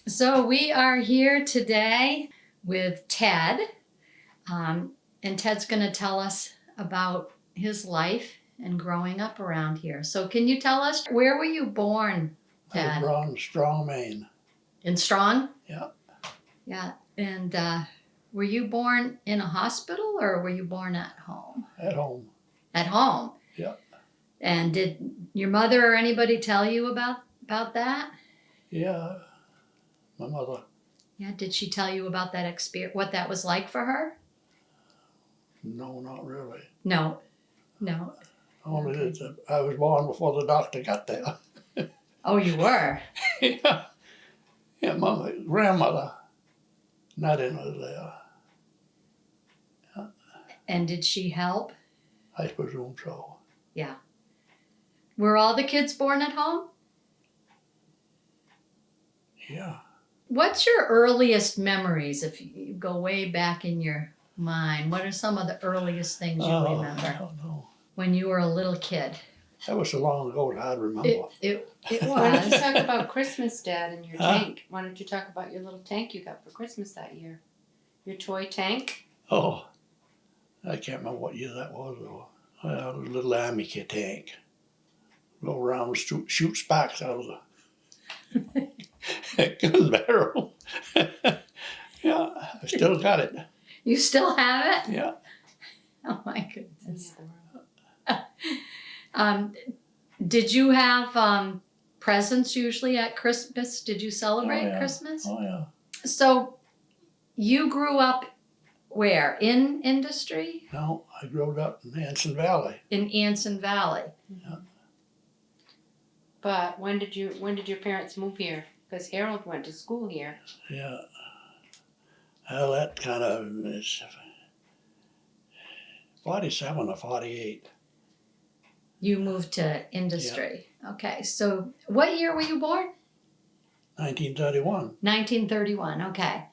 So we are here today with Ted, and Ted's going to tell us about his life and growing up around here. So can you tell us, where were you born, I was Ted? born in Strong, Maine. In Strong? Yeah. Yeah. And were you born in a hospital or were you born at home? At home. At home? Yeah. And did your mother or anybody tell you about that? Yeah, my mother. Yeah. Did she tell you about that experience, what that was like for her? No, not really. No. Only Okay. that I was born before the doctor got there. Oh, you were? Yeah. Yeah, my grandmother, Nadine, was there. And did she help? I presume so. Yeah. Were all the kids born at home? Yeah. What's your earliest memories, if you go way back in your mind? What are some of the earliest things you I remember don't know. when you were a little kid? That was so long ago that I remember. It Why don't you was. talk about Christmas, Dad, and your Huh? tank? Why don't you talk about your little tank you got for Christmas that year? Your toy tank? Oh, I can't remember what year that was though. Well, it was a little army kit tank. Go around and shoot sparks out of the gun barrel. Yeah, I still got it. You still have it? Yeah. Oh my goodness. Yeah. Did you have presents usually at Christmas? Did you celebrate yeah. Christmas? Oh yeah. So you grew up where? In industry? No, I grew up in Anson Valley. In Anson Valley. But when did your parents move here? Because Harold went to school here. Yeah. Well, that kind of is 47 or 48. You moved to industry. Okay. So what year were you born? 1931. 1931. Okay.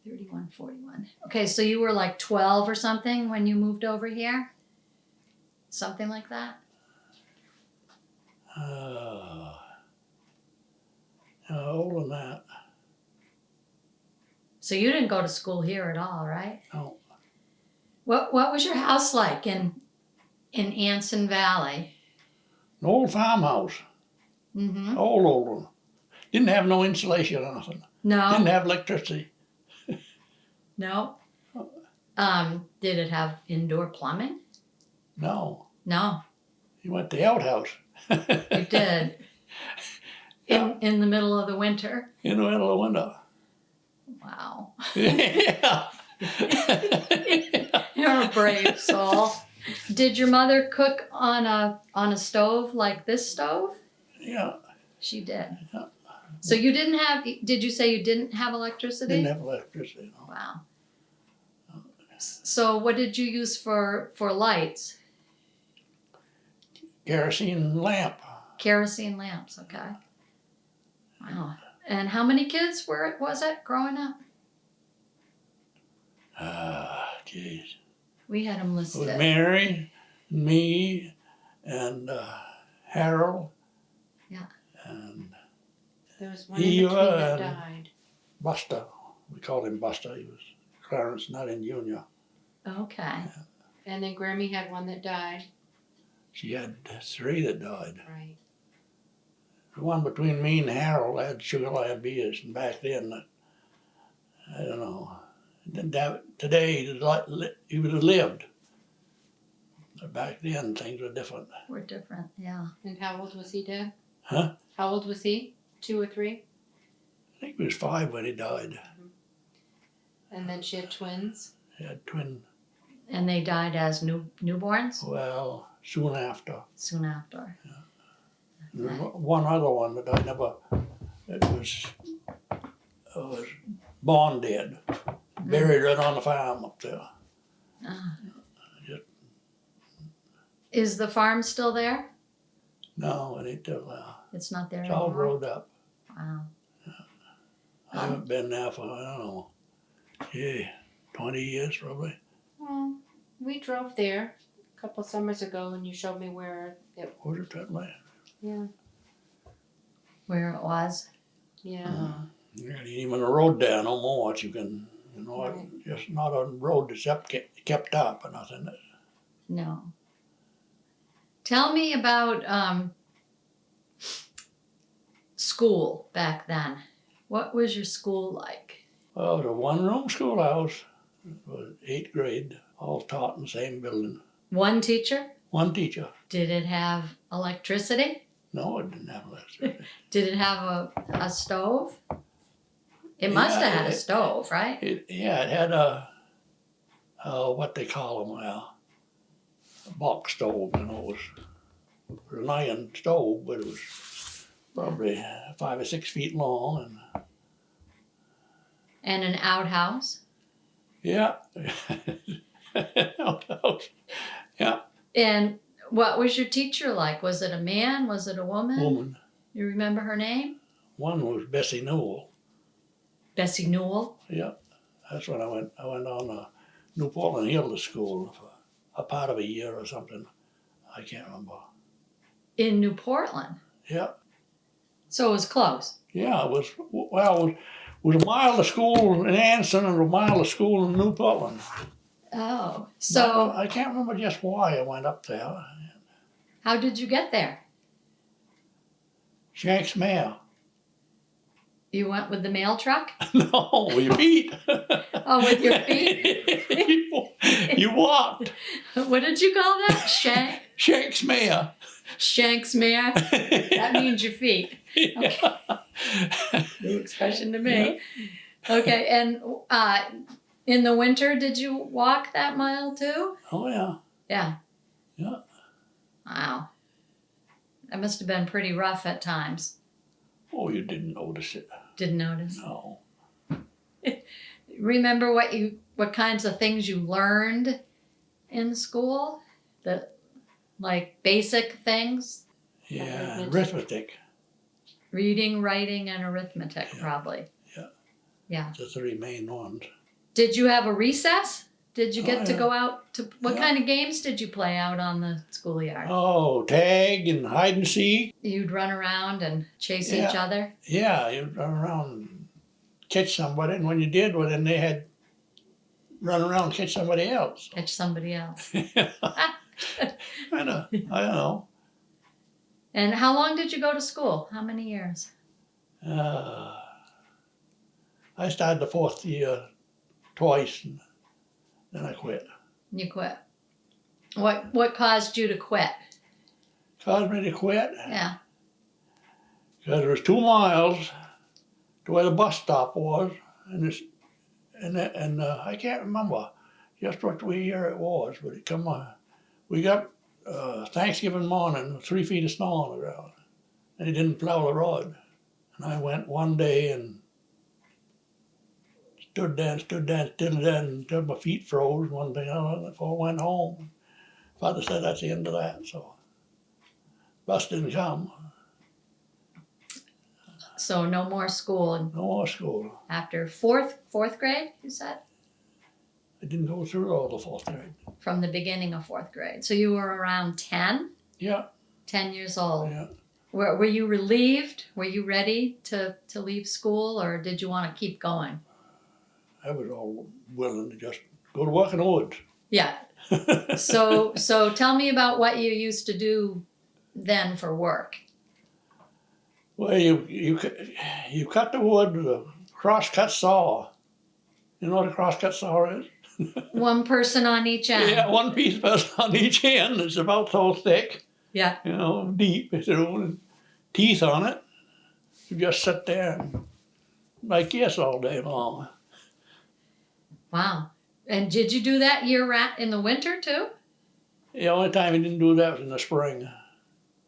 31, 41. Okay. So you were like 12 or something when you moved over here? Something like that? Older than that. So you didn't go to school here at all, right? No. What was your house like in Anson Valley? An old farmhouse. Mm-hmm. Old one. Didn't have no insulation or nothing. Didn't No. have electricity. No. Did it have indoor plumbing? No. No. You went to the outhouse. You did. Yeah. In the middle of the winter. In the middle of the window. Wow. Yeah. You're a brave soul. Did your mother cook on a stove like this stove? Yeah. She did. Yeah. So you didn't have, did you say you didn't have electricity? Didn't have electricity. No. Wow. So what did you use for lights? Kerosene lamp. Kerosene lamps, okay. Wow. And how many kids was it growing up? Geez. We had them It was listed. Mary, me, and Harold. Yeah. And There was one in between Eva that and died. Buster. We called him Buster. He was Clarence, not in Junior. Okay. And then Grammy had one that died. She had 3 that died. Right. The one between me and Harold had sugar diabetes, and back then, I don't know. Today, he would have lived. But back then, things were different. We're different, yeah. And how old was he, Dad? Huh? How old was he? 2 or 3? I think he was 5 when he died. And then she had twins. He had twin. And they died as newborns? Well, soon after. Soon after. There was one other one that I never. It was born dead, buried right on the farm up there. Is the farm still there? No, it ain't still there. It's not there It's all anymore? grown up. Wow. I haven't been there for, I don't know, 20 years probably. Well, we drove there a couple summers ago, and you showed me where it. Was it that way? Yeah. Where it was? Yeah. There ain't even a road there no more that you can, Right. just not a road that's kept up or nothing. No. Tell me about school back then. What was your school like? Well, it was a one-room schoolhouse. It was 8th grade, all taught in the same building. One teacher? One teacher. Did it have electricity? No, it didn't have electricity. Did it have a stove? It must Yeah, have had a stove, right? It had a what they call them, a box stove. It was an iron stove, but it was probably 5 or 6 feet long, And an outhouse? yeah. Yeah, And what was your teacher like? Was it a man? Was it a woman? woman. You remember her name? One was Bessie Newell. Bessie Newell? Yeah, that's when I went on New Portland Hill to school for a part of a year or something. I can't remember. In New Portland? Yeah, So it was close. yeah, it was a mile to school in Anson and a mile to school in New Portland. Oh, so I can't remember just why I went up there. how did you get there? Shanks Mare. You went with the mail truck? No, with your feet. Oh, with your feet? you walked. What did you call that? Shanks Mare. Shanks mare? That means your feet. Okay. New expression to me. Okay, and in the winter, did you walk that mile too? Oh, yeah. Yeah. Yeah. Wow. That must have been pretty rough at times. Oh, you didn't notice it. Didn't notice. No. Remember what kinds of things you learned in school? Like basic things? Yeah, arithmetic. Reading, writing, and arithmetic, Yeah. probably. Yeah. Yeah. The 3 main ones. Did you have a recess? Did you get Oh, to yeah. go out to what Yeah. kind of games did you play out on the schoolyard? Oh, tag and hide and seek. You'd run around and chase each Yeah. other? Yeah, you'd run around and catch somebody, and when you did, well, then they had run around and catch somebody else. Catch somebody else. I don't know. And how long did you go to school? How many years? I started the 4th year twice, and then I quit. You quit. What caused you to quit? Caused me to quit Yeah. because there was 2 miles to where the bus stop was, and I can't remember just what year it was, but it come on. We got Thanksgiving morning, 3 feet of snow on the ground, and he didn't plow the road. And I went one day and stood there until my feet froze one day before I went home. Father said that's the end of that, so bus didn't come. So no more school No more school. after fourth grade, you said? I didn't go through all the 4th grade. From the beginning of 4th grade. So you were around 10? Yeah, 10 years old. yeah. Were you relieved? Were you ready to leave school, or did you want to keep going? I was all willing to just go to work in the woods. Yeah. So tell me about what you used to do then for work. Well, you cut the wood with a crosscut saw. You know what a crosscut saw is? One person on each end. Yeah, one piece person on each end. It's about so thick, Yeah. deep through, and teeth on it. You just sit there and like this all day long. Wow. And did you do that year-round in the winter too? The only time you didn't do that was in the spring.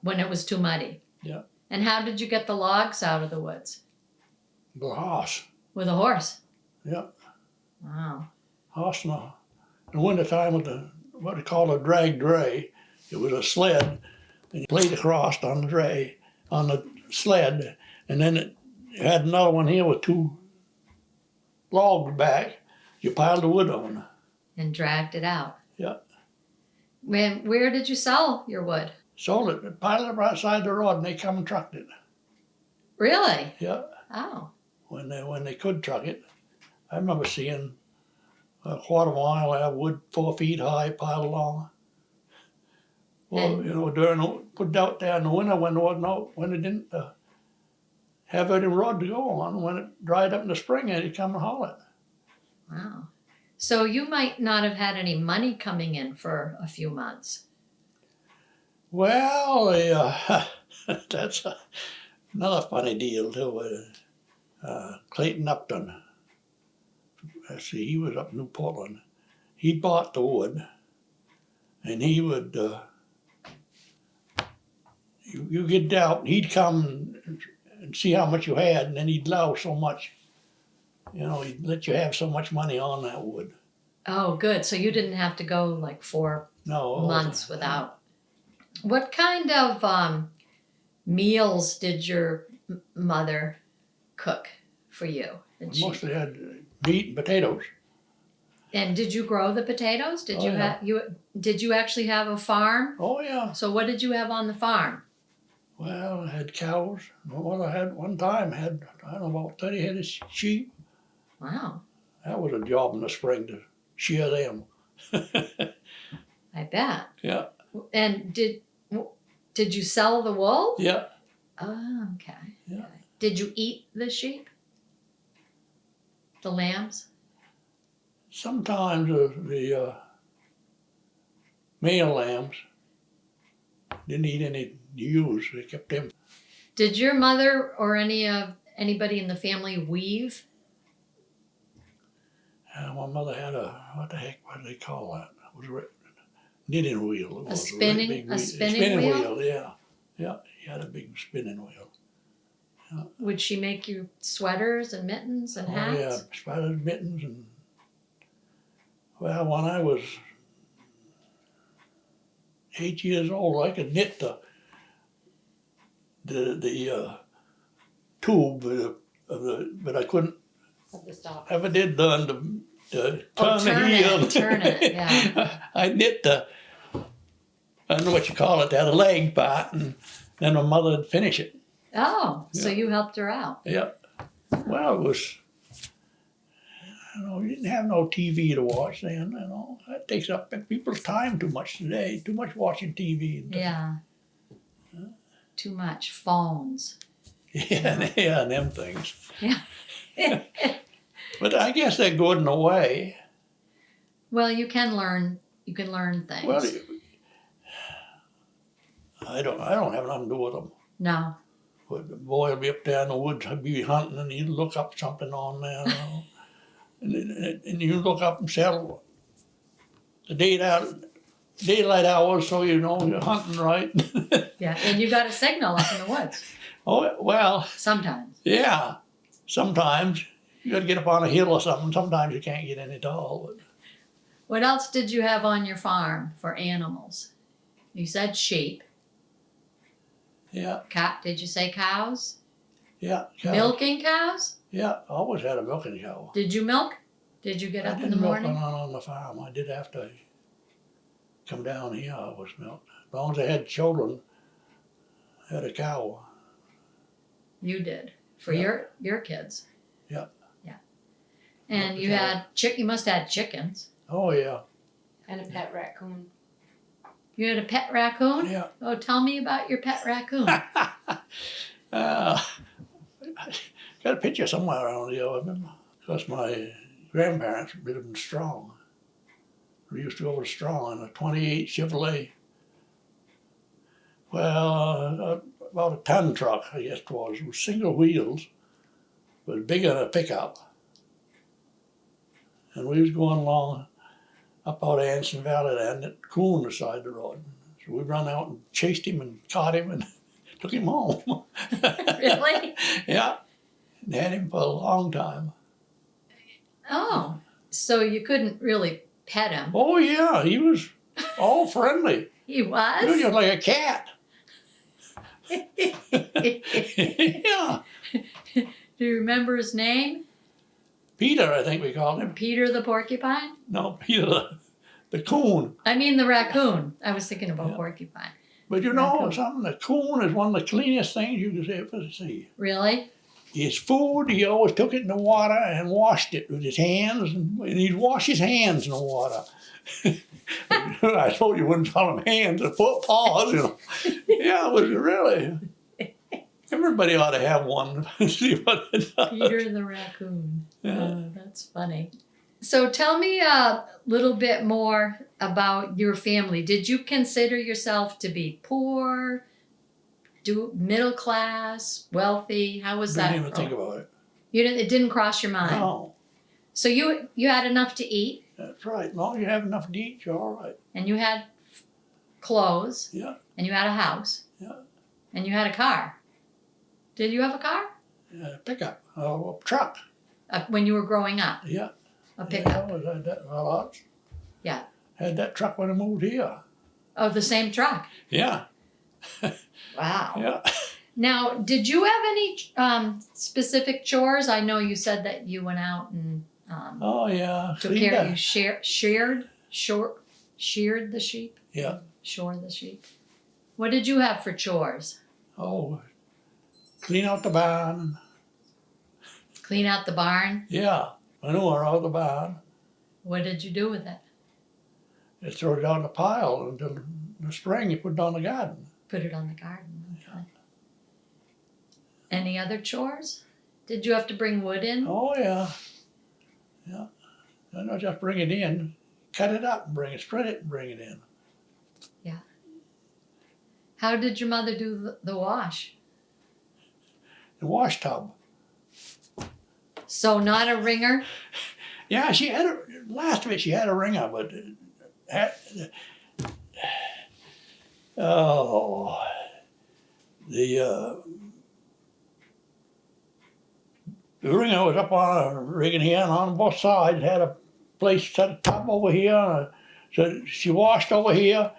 When it was too muddy? Yeah. And how did you get the logs out of the woods? The horse. With a horse? Yeah. Wow. Horse in the wintertime with what they call a drag dray. It was a sled, and you played across on the sled, and then it had another one here with 2 logs back. You piled the wood on. And dragged it out. Yeah. Where did you sell your wood? Sold it, piled it right outside the road, and they come and trucked it. Really? Yeah. Oh. When when they could truck it. I remember seeing a quarter mile of wood 4 feet high piled along. Well, And- you know, put out there in the winter when there wasn't when it didn't have any road to go on. When it dried up in the spring, they'd come and haul it. Wow. So you might not have had any money coming in for a few months. Well, that's another funny deal too. Clayton Upton. See, he was up in New Portland. He bought the wood, and he would. You get out, he'd come and see how much you had, and then he'd allow so much. You know, he'd let you have so much money on that wood. Oh, good. So you didn't have to go like 4 No, months without. What kind of meals did your mother cook for you? Did she, mostly had meat and potatoes. and did you grow the potatoes? Did Oh, you yeah. did you actually have a farm? Oh yeah. So what did you have on the farm? Well, I had cows. My mother had one time had I don't know about 30 head of sheep. Wow, That was a job in the spring to shear them. I bet. Yeah, And did you sell the wool? yeah. Oh, okay. Yeah. Okay. Did you eat the sheep? The lambs? Sometimes the male lambs didn't eat any ewes. They kept them. Did your mother or anybody in the family weave? My mother had what the heck, what do they call that? It was a knitting wheel. It was Spinning- big a spinning wheel? Yeah, yeah. He had a big spinning wheel. Would she make you sweaters and mittens and hats? Oh yeah, spiders, mittens, and well, when I was 8 years old, I could knit the tube of the, but I couldn't. Of the stock. Ever did done to turn the turn heel. it, turn it, yeah. I knit the, I don't know what you call it, that leg part, and then my mother would finish it. Oh, so Yeah. you helped her out. Yeah. Well, it was, you know, you didn't have no TV to watch then, you know. That takes up people's time too much today, too much watching TV. And Yeah. Too much phones. yeah, yeah, and them things. Yeah. But I guess they're good in a way. Well, you can learn things. Well, I don't have nothing to do with them. No. But the boy will be up there in the woods, he'll be hunting, and he'd look up something on there, you know. and you look up and settle the daylight hours, so you know you're hunting right. Yeah, and you got a signal up in the woods Oh well, sometimes. yeah. Sometimes you got to get up on a hill or something. Sometimes you can't get any at all. But What else did you have on your farm for animals? You said sheep. yeah, Did you say cows? yeah, cow. Milking cows? Yeah, I always had a milking cow. Did you milk? Did you get I up in the didn't milk morning? on the farm. I did have to come down here. I was milked. As long as I had children, I had a cow. You did for Yeah. your kids. Yeah. Yeah. And Yeah, you cow. had you must have had chickens. Oh yeah, And a pet raccoon. You had a pet raccoon? yeah. Oh, tell me about your pet raccoon. I got a picture somewhere around here of him. Because my grandparents lived in Strong. We used to go to Strong in a 28 Chevrolet. Well, about a ton truck, I guess it was. It was single wheels. It was bigger than a pickup. And we was going along up out of Anson Valley there, and that coon was beside the road. So we run out and chased him and caught him and took him home. Really? Yeah. And had him for a long time. Oh, so you couldn't really pet him. Oh yeah, he was all friendly. He He was was? just like a cat. Yeah. Do you remember his name? Peter, I think we called him. Peter the porcupine? No, Peter the coon. I mean the raccoon. I was thinking about Yeah. porcupine. But you know Raccoon. something, the coon is one of the cleanest things you could ever see. Really? his food, he always took it in the water and washed it with his hands, and he'd wash his hands in the water. I told you wouldn't call them hands, or paws, you know. Yeah, it was really. Everybody ought to have one. See what it does. Peter the raccoon. Yeah. Oh, that's funny. So tell me a little bit more about your family. Did you consider yourself to be poor, middle class, wealthy? How was that? Didn't even think about it. You didn't. It didn't cross your mind. No, So you had enough to eat, that's right. As long as you have enough to eat, you're all right. and you had clothes, Yeah, and you had a house, yeah. and you had a car. Did you have a car Pickup, a truck. when you were growing up? Yeah. A pickup. Yeah, had that a lot. Yeah. Had that truck when I moved here. Oh, the same truck. Yeah, Wow. yeah. Now, did you have any specific chores? I know you said that you went out and Oh yeah. took See care. that? You sheared the sheep. Yeah. Shore the sheep. What did you have for chores? Oh, clean out the barn. Clean out the barn. Yeah, manure out the barn. What did you do with it? Just throw it out in the pile until the spring you put it on the garden. Put it on the garden. Okay. Any other chores? Did you have to bring wood in? Oh yeah. Yeah. And not just bring it in, cut it up and bring it, spread it and bring it in. How did your mother do the wash? The wash tub. So not a wringer? Yeah, she had last of it she had a wringer, but oh, the ringer was up on a rigging here and on both sides. It had a place set a tub over here. So she washed over here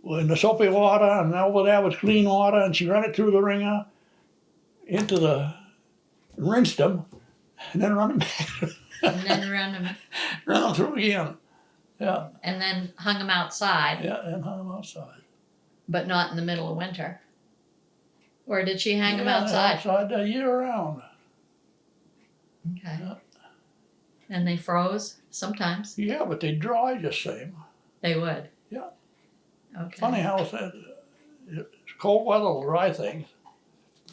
in the soapy water, and over there was clean water, and she ran it through the ringer into the, rinsed them, and then run them back. And then run them, Run them through again. Yeah, and then hung them outside, yeah, and hung them outside. but not in the middle of winter. Or did she hang them Yeah, outside? Outside year round. Okay. Yeah. And they froze sometimes. Yeah, but they dry just same. They would. Yeah. Okay. Funny how it's cold weather will dry things.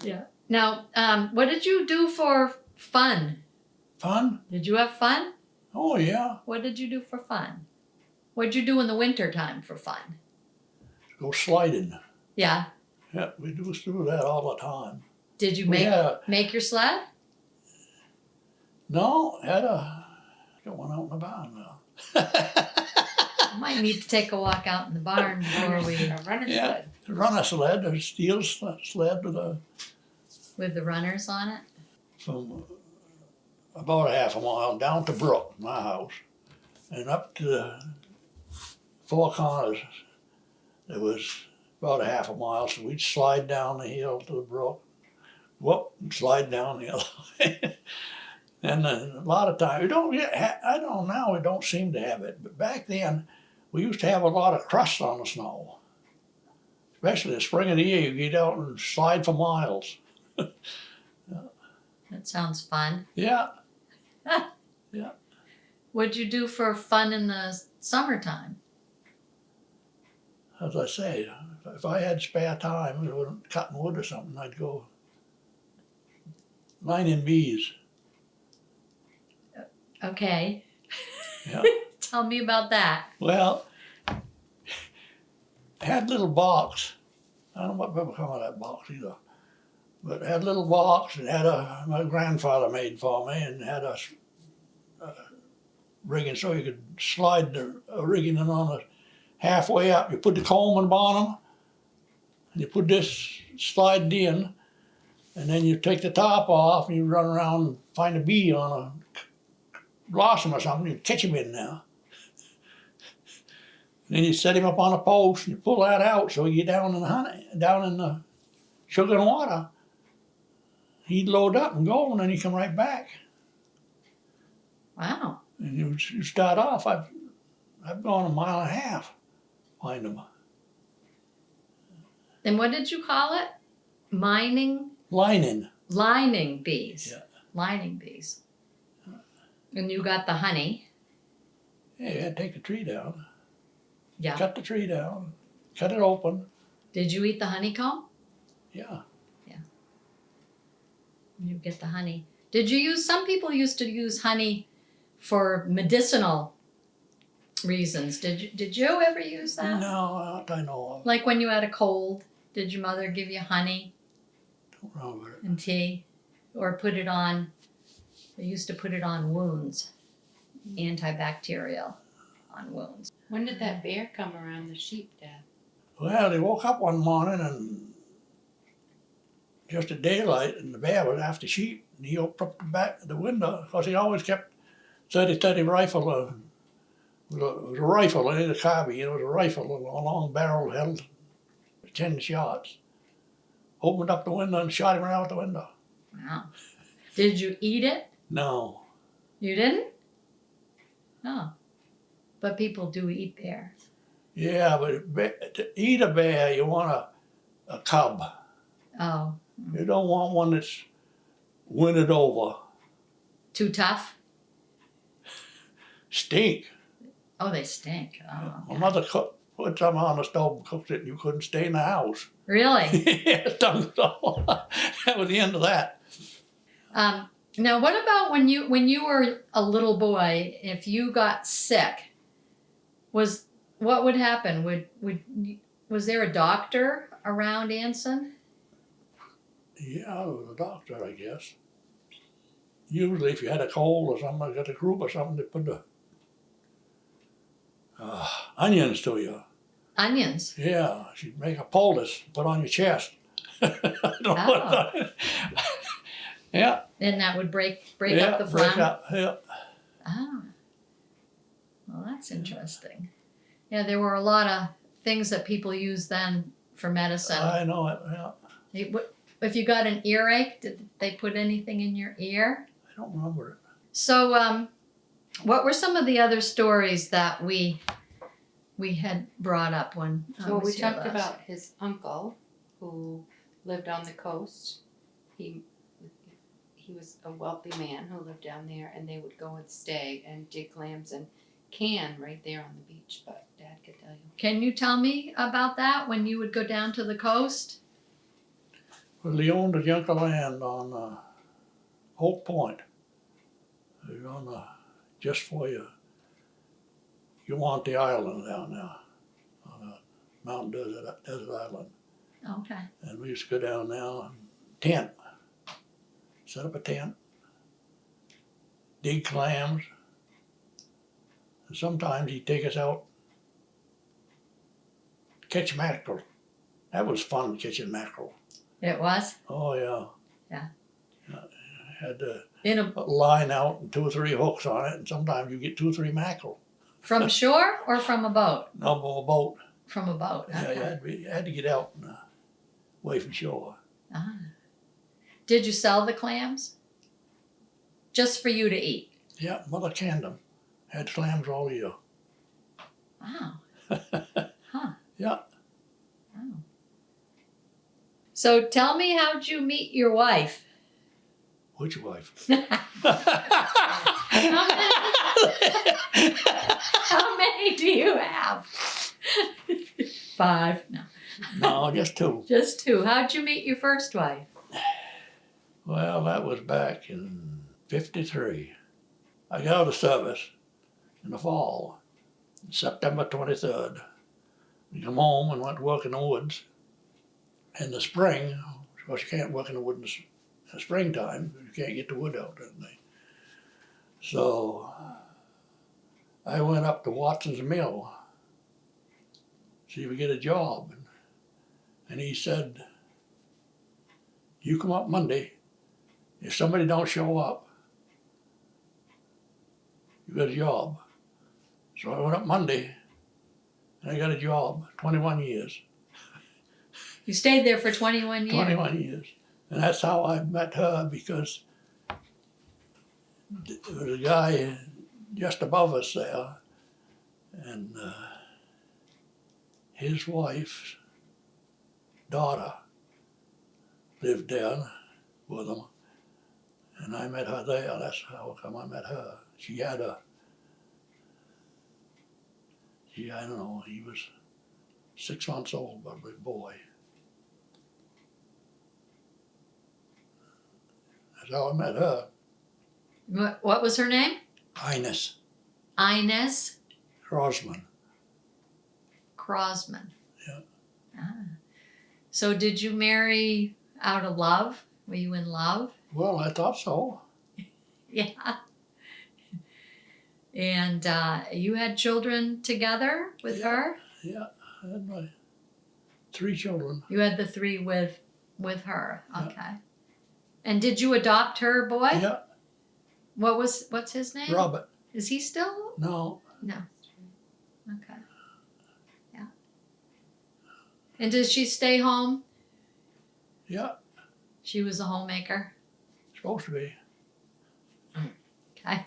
Yeah. Now, what did you do for fun? Fun? Did you have fun? Oh yeah. What did you do for fun? What'd you do in the winter time for fun? Go sliding. Yeah. Yeah, we do that all the time. Did you make your sled? No, got one out in the barn now. Might need to take a walk out in the barn before we A runner Yeah. sled. Run a sled, a steel sled with the runners on it. from about a half a mile down to Brook, my house, and up to the Four Corners. It was about a half a mile, so we'd slide down the hill to the brook, whoop, and slide down the other way. And a lot of times, we don't get, I don't know, now we don't seem to have it, but back then, we used to have a lot of crust on the snow. Especially the spring of the year, you get out and slide for miles. That sounds fun. Yeah, What'd you do for fun in the summertime? as I say, if I had spare time, cutting wood or something, I'd go lining bees. Okay. Yeah. Tell me about that. Well, I had a little box. I don't know what people call that box either. But it had a little box and had my grandfather made for me, and had a rigging so you could slide the rigging in on it halfway up. You put the comb on the bottom, and you put this slide in, and then you take the top off and you run around and find a bee on a blossom or something, you catch him in there. And then you set him up on a post and you pull that out so you get down in the honey, down in the sugar and water. He'd load up and go, and then he'd come right back. Wow. And you start off, I've gone a mile and a half, find them. And what did you call it? Mining? Lining. lining bees. Yeah. Lining bees. And you got the honey. Yeah, you had to take the tree down. Yeah. Cut the tree down. Cut it open. Did you eat the honeycomb? Yeah. You get the honey. Did you use, some people used to use honey for medicinal reasons. Did you ever use that? No, not I know of. Like when you had a cold, did your mother give you honey Don't remember it. and tea? Or put it on, they used to put it on wounds, antibacterial on wounds. When did that bear come around the sheep, Dad? Well, they woke up one morning and just at daylight, and the bear was after sheep. And he opened up the window, because he always kept 30 rifle. It was a rifle, it ain't a carbine. It was a rifle, a long barrel held 10 shots. Opened up the window and shot him right out the window. Wow. Did you eat it? No. You didn't? Oh. But people do eat bears. Yeah, but to eat a bear, you want a cub. Oh. You don't want one that's wintered over. Too tough? Stink. Oh, they stink. Oh, My okay. mother put some on the stove and cooked it, and you couldn't stay in the house. Really? Yeah, stunk so. That was the end of that. Now, what about when you were a little boy? If you got sick, what would happen? Was there a doctor around Anson? Yeah, I was a doctor, I guess. Usually, if you had a cold or something, got a group or something, they put the onions to you. Onions. Yeah, she'd make a poultice, put on your chest. I don't know what yeah. And that would break Yeah, up the break phlegm. up, yeah. Ah. Well, that's interesting. Yeah, there were a lot of things that people used then for medicine. I know it, yeah. If you got an earache, did they put anything in your ear? I don't remember it. So, what were some of the other stories that we had brought up when I Well, was we here talked last? about his uncle who lived on the coast. He was a wealthy man who lived down there, and they would go and stay and dig clams and can right there on the beach. But Dad could tell you. Can you tell me about that when you would go down to the coast? Well, he owned a chunk of land on Oak Point. It was on just for you. You want the island down there, on a mountain desert island. Okay. And we used to go down there and tent. Set up a tent, dig clams, and sometimes he'd take us out to catch mackerel. That was fun, catching mackerel. It was? Oh, yeah. Yeah. Had to In a line out and 2 or 3 hooks on it, and sometimes you get 2 or 3 mackerel. From shore or from a boat? No, on a boat. From a boat. Yeah, Okay. you had to get out and, away from shore. Ah. Did you sell the clams? Just for you to eat? Yeah, Mother canned them. Had clams all year. Wow. Huh. Yeah. Wow. So tell me, how'd you meet your wife? Which wife? How many do you have? 5. No. No, just 2. Just 2. How'd you meet your first wife? Well, that was back in '53. I got out of service in the fall, September 23rd. We come home and went to work in the woods. In the spring, of course you can't work in the woods in the springtime, you can't get the wood out that day. So I went up to Watson's Mill, see if we get a job. And he said, you come up Monday. If somebody don't show up, you got a job. So I went up Monday, and I got a job, 21 years. You stayed there for 21 years? 21 years. And that's how I met her, because there was a guy just above us there, and his wife's daughter lived there. with them. And I met her there. That's how come I met her. She had a, I don't know, he was 6 months old, but a big boy. That's how I met her. What was her name? Ines Inez Crosman. Crosman. Yeah. Ah. So did you marry out of love? Were you in love? Well, I thought so. Yeah. And you had children together with Yeah. her? Yeah, I had my 3 children. You had the 3 with her. Yeah. Okay. And did you adopt her boy? Yeah, What's his name? Robert. Is he still? No, No. Okay. Yeah. And does she stay home? yeah, She was a homemaker. supposed to be. Okay.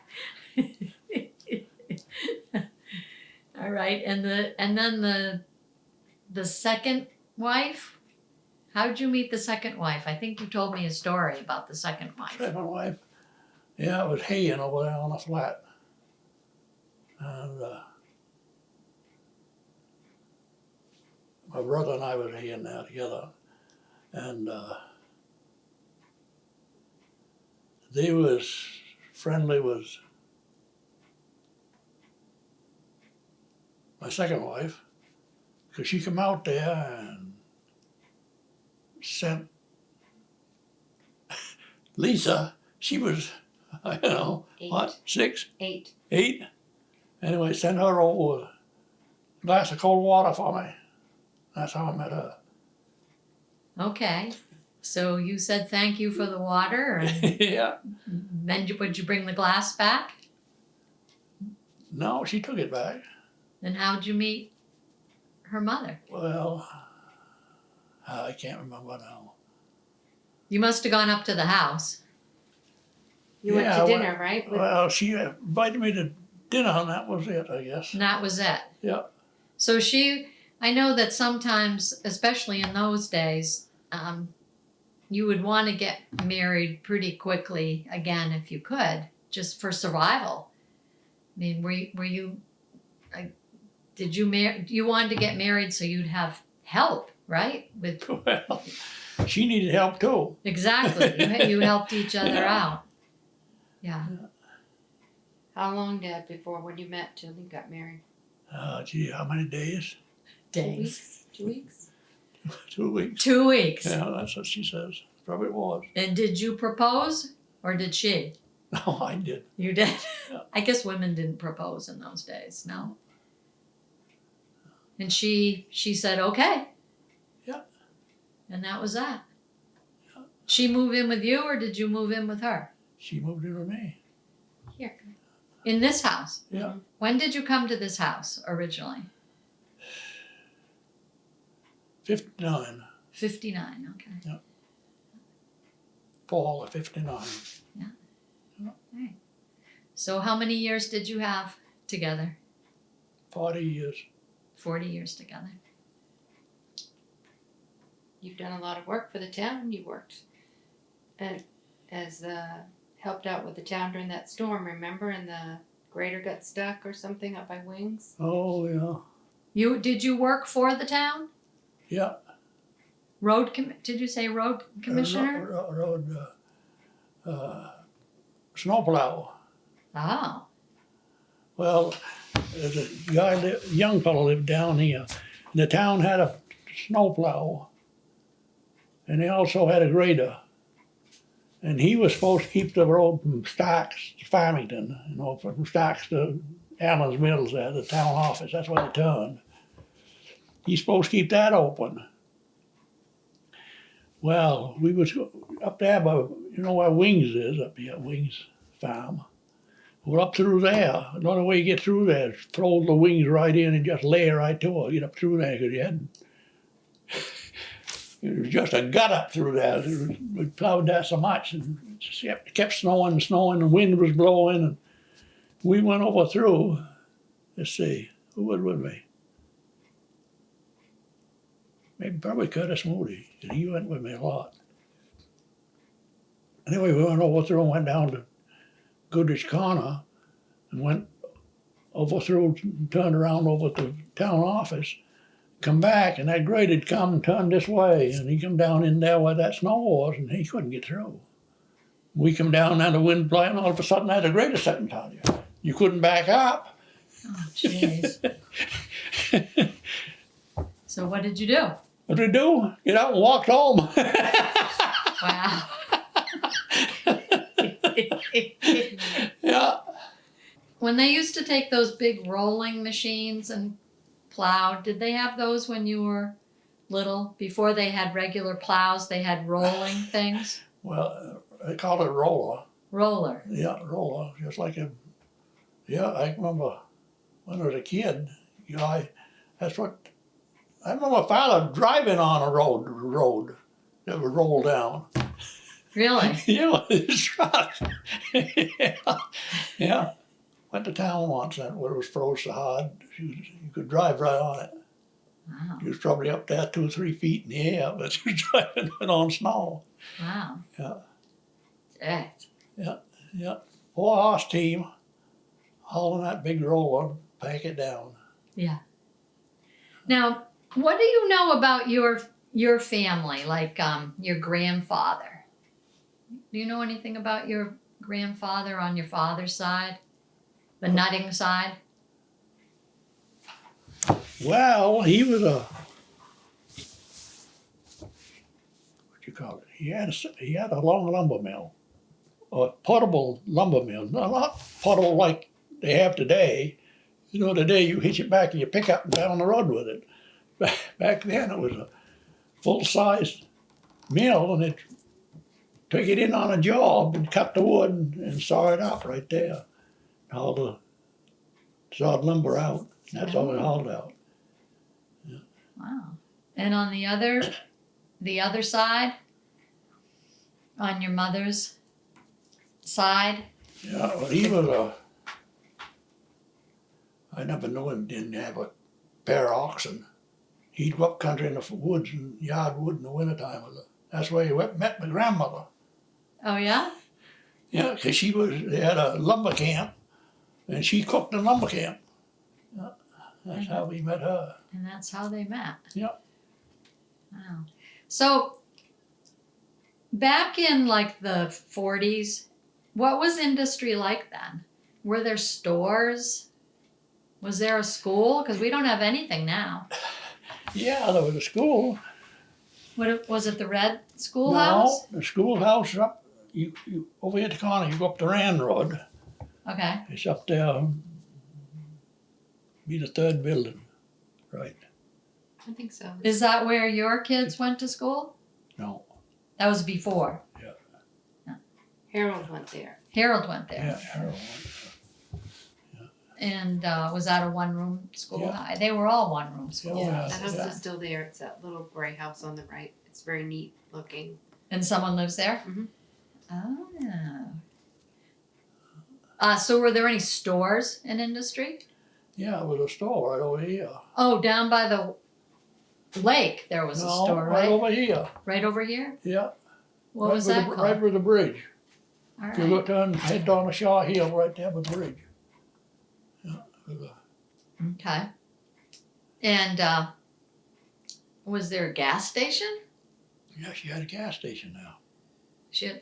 All right. And then the second wife? How did you meet the second wife? I think you told me a story about the second wife. Second wife. Yeah, it was haying over there on the flat. And my brother and I was haying there together. And they was friendly with my second wife, because she come out there and sent Lisa. She was, I don't know, 8. what, 6, 8. 8? Anyway, sent her over with a glass of cold water for me. That's how I met her. Okay. So you said thank you for the water, and Yeah. then would you bring the glass back? No, she took it back. Then how'd you meet her mother? Well, I can't remember now. You must have gone up to the house. You went Yeah, to I dinner, right? With, Well, she invited me to dinner, and that was it, I guess. And that was it. Yeah. So I know that sometimes, especially in those days, you would want to get married pretty quickly again if you could, just for survival. I mean, were you did you wanted to get married so you'd have help, right? With Well, she needed help too. exactly, you helped each other Yeah. out. Yeah. how long, Dad, before when you met till you got married? Gee, how many days? 2 Days. weeks? 2 weeks? 2 weeks. 2 weeks. Yeah, that's what she says. Probably was. And did you propose or did she? No, I did. You did? Yeah. I guess women didn't propose in those days, no. And she said, okay. Yeah. And that was that. Yeah. She moved in with you or did you move in with her? She moved in with me. Here. In this house? Yeah. When did you come to this house originally? 59. 59, okay. Fall of 59. Okay. So how many years did you have together? 40 years. 40 years together. You've done a lot of work for the town. You worked as helped out with the town during that storm, remember? And the grader got stuck or something up by Wings. Oh, yeah. Did you work for the town? Yeah. Did you say road commissioner? Road snowplow. Oh. Well, there's a guy, young fellow lived down here. The town had a snowplow, and they also had a grader. And he was supposed to keep the road from Starks to Farmington, from Starks to Allen's Mills there, the town office. That's where they turned. He's supposed to keep that open. Well, we was up there by, where Wings is, up here, Wings Farm. We're up through there. The only way you get through there is throw the Wings right in and just lay right to her. Get up through there, because it was just a gut up through there. We plowed that so much, and it kept snowing and snowing, and the wind was blowing, and we went over through. Let's see, who was with me? Maybe probably Curtis Moody, because he went with me a lot. Anyway, we went over through and went down to Goodrich Corner and went over through, turned around over to the town office, come back, and that grade had come and turned this way, and he come down in there where that snow was, and he couldn't get through. We come down and the wind blowing, all of a sudden that grader sitting on you. You couldn't back up. Oh, jeez. So what did you do? What did we do? Get out and walked home. Wow. Yeah. When they used to take those big rolling machines and plow, did they have those when you were little? Before they had regular plows, they had rolling things? Well, they called it a roller. Roller. Yeah, roller. Just like a, yeah, I remember when I was a kid, you know, that's what, I remember father driving on a road that would roll down. Really? Yeah, with his truck. Yeah. Yeah. Went to town once and where it was froze so hard, you could drive right on it. Wow. He was probably up there 2 or 3 feet in the air, but he was driving it on snow. Wow. Yeah. Jeez. Yeah. 4-horse team, hauling that big roller, pack it down. Yeah. Now, what do you know about your family, like your grandfather? Do you know anything about your grandfather on your father's side? The nutting side? Well, he was a, what you call it? He had a long lumber mill, a portable lumber mill. Not portable like they have today. You know, today you hitch it back and you pick up and down the road with it. Back then it was a full-size mill, and it took it in on a job and cut the wood and saw it out right there. Hauled the sawed lumber out. That's all it hauled out. Wow. And on the other side, on your mother's side? Yeah, well, he was a, I never knew him didn't have a pair of oxen. He'd go up country in the woods and yard wood in the wintertime. That's where he met my grandmother. Oh, yeah? Yeah, because they had a lumber camp, and she cooked in lumber camp. Yeah, that's how we met her. And that's how they met. Yeah. Wow. So, back in like the 40s, what was industry like then? Were there stores? Was there a school? Because we don't have anything now. Yeah, there was a school. Was it the Red Schoolhouse? No, the schoolhouse up, you over at the corner, you go up the Rand Road. Okay. It's up there, be the third building, right? I think so. Is that where your kids went to school? No. That was before. Harold went there. Harold went there. Yeah, Harold. And was that a one-room school? Yeah. They were all one-room schools. Yeah. That house Yeah. is still there. It's that little gray house on the right. It's very neat looking. And someone lives there? Mhm. Oh. So were there any stores in industry? Yeah, it was a store right over here. Oh, down by the lake there was a store, right right? over here. Right over here? Yeah. What right was with that the, called? Right with the bridge. All You go right. down, head down the Shaw Hill right there with the bridge. Yeah, with the- Okay. And was there a gas station? yeah, she had a gas station now.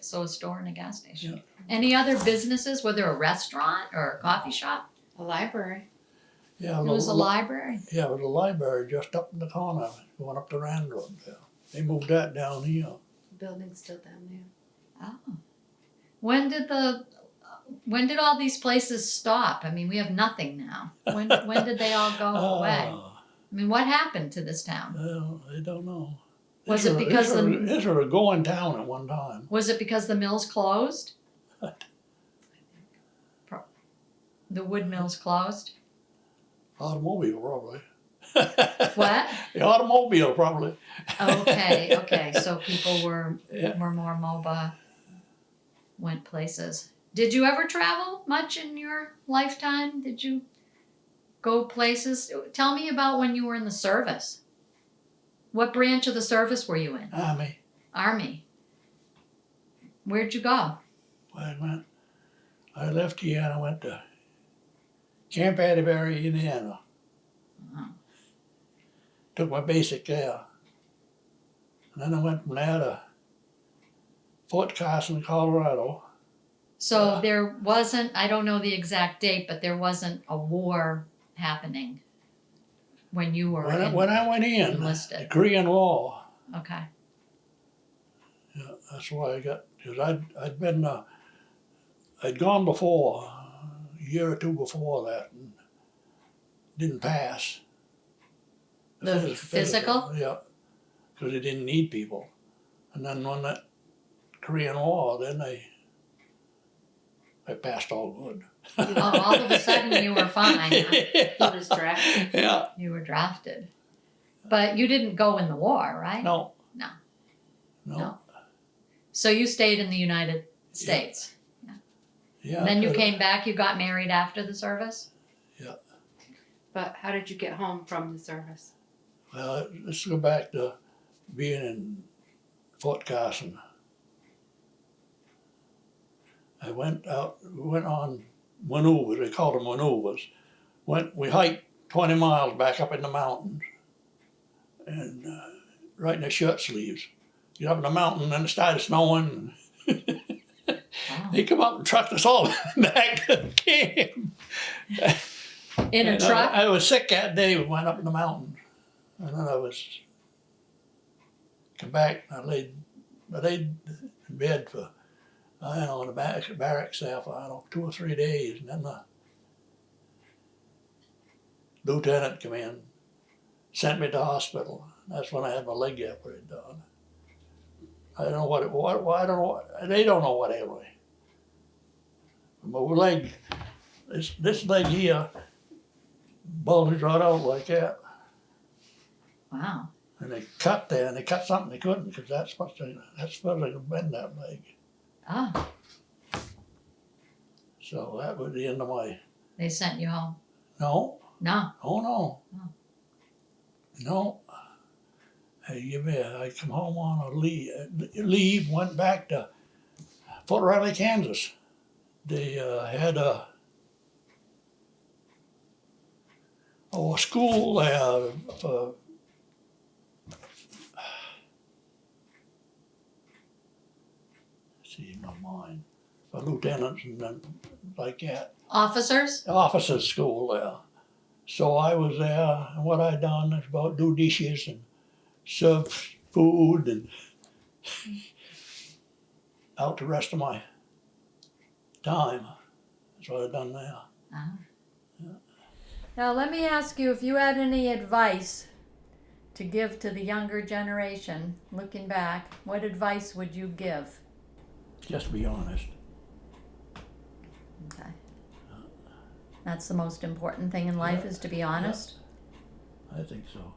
So a store and a gas station. Yeah. Any other businesses? Was there a restaurant or a coffee shop? A library. Yeah, It was a library. Yeah, it was a library just up in the corner, going up the Rand Road there. They moved that down here. The building's still down there. Oh. When did all these places stop? I mean, we have nothing now. When did they all go away? I mean, what happened to this town? Well, I don't know. Was it because this was a going town at one time. Was it because the mills closed? The wood mills closed? Automobile, probably. What? The automobile, probably. Okay. So people were Yeah. more mobile, went places. Did you ever travel much in your lifetime? Did you go places? Tell me about when you were in the service. What branch of the service were you in? Army. Army. Where'd you go? I left here and I went to Camp Atterbury, Indiana. Oh. Took my basic there. And then I went from there to Fort Carson, Colorado. So there wasn't, I don't know the exact date, but there wasn't a war happening when you were When I went in, the enlisted. Korean War, Okay. yeah, that's why I got, because I'd gone before, a year or two before that, and didn't pass. The physical? Yeah, because they didn't need people. And then when that Korean War, then I passed all good. Oh, all of a sudden you were fine. Huh? He was drafted. Yeah. You were drafted. But you didn't go in the war, right? No. No. No. No. So you stayed in the United States. Yeah. And then you came back, you got married after the service? But how did you get home from the service? Well, let's go back to being in Fort Carson. I went on maneuvers, they called them maneuvers. We hiked 20 miles back up in the mountains and right in the shirt sleeves. Get up in the mountain and it started snowing. Wow. They come up and trucked us all back to camp. In a And truck? I was sick that day. We went up in the mountain, and then I come back. And I laid in bed for I don't know in the barracks there for 2 or 3 days, and then the lieutenant came in, sent me to the hospital. That's when I had my leg operated on. I don't know what it was. I don't know. They don't know what ailed me. My leg, this leg here, bulged right out like that. Wow. And they cut there, and they cut something they couldn't, because that's supposed to bend that leg. Oh, So that was the end of my. they sent you home? No, No. oh no, Oh. no. I come home on a leave, went back to Fort Riley, Kansas. They had a school there for see my mind for lieutenants and then like that. Officers? Officers' school there. So I was there, and what I done is about do dishes and serve food and out the rest of my time. That's what I done there. Uh-huh. Now, let me ask you if you had any advice to give to the younger generation, looking back, what advice would you give? Just be honest. Okay. That's the most important thing in life, Yeah. is to be honest. I think so.